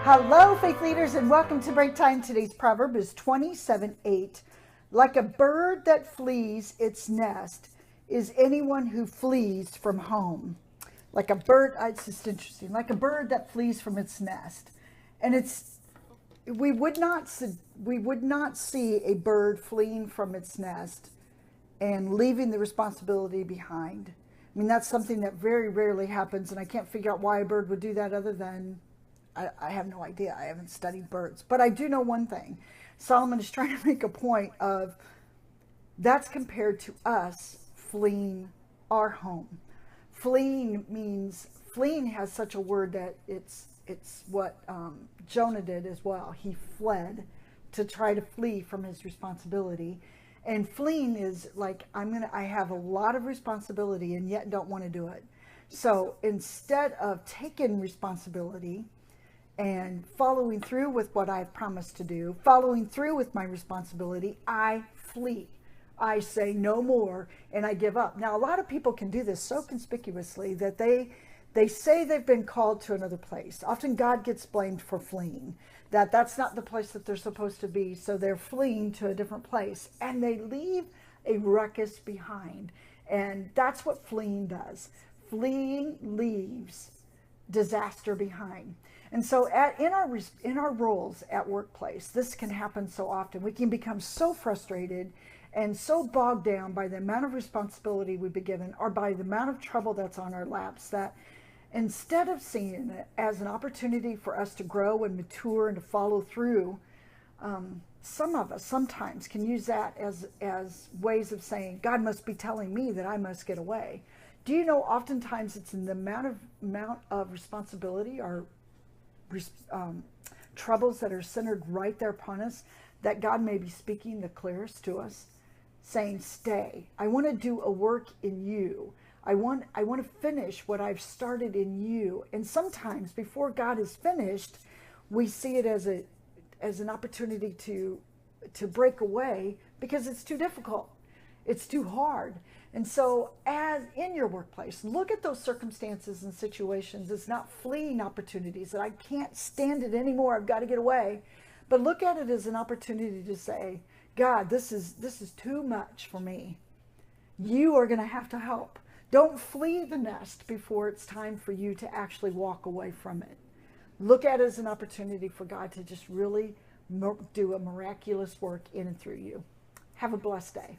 Hello, faith leaders, and welcome to Breaktime. Today's proverb is 27:8. Like a bird that flees its nest is anyone who flees from home. Like a bird, it's just interesting. Like a bird that flees from its nest, and we would not see a bird fleeing from its nest and leaving the responsibility behind. I mean, that's something that very rarely happens, and I can't figure out why a bird would do that other than I have no idea. I haven't studied birds. But I do know one thing. Solomon is trying to make a point of that's compared to us fleeing our home. Fleeing has such a word that it's what Jonah did as well. He fled to try to flee from his responsibility. And fleeing is like, I have a lot of responsibility and yet don't want to do it. So instead of taking responsibility and following through with what I've promised to do, following through with my responsibility, I flee. I say no more and I give up. Now, a lot of people can do this so conspicuously that they say they've been called to another place. Often God gets blamed for fleeing, that's not the place that they're supposed to be, so they're fleeing to a different place and they leave a ruckus behind. And that's what fleeing does. Fleeing leaves disaster behind. And so in our roles at workplace, this can happen so often. We can become so frustrated and so bogged down by the amount of responsibility we've been given or by the amount of trouble that's on our laps that instead of seeing it as an opportunity for us to grow and mature and to follow through, some of us sometimes can use that as ways of saying, God must be telling me that I must get away. Do you know oftentimes it's in the amount of responsibility or troubles that are centered right there upon us that God may be speaking the clearest to us, saying, stay. I want to do a work in you. I want to finish what I've started in you. And sometimes before God is finished, we see it as an opportunity to break away because it's too difficult. It's too hard. And so as in your workplace, look at those circumstances and situations as not fleeing opportunities that I can't stand it anymore, I've got to get away. But look at it as an opportunity to say, God, this is too much for me. You are going to have to help. Don't flee the nest before it's time for you to actually walk away from it. Look at it as an opportunity for God to just really do a miraculous work in and through you. Have a blessed day.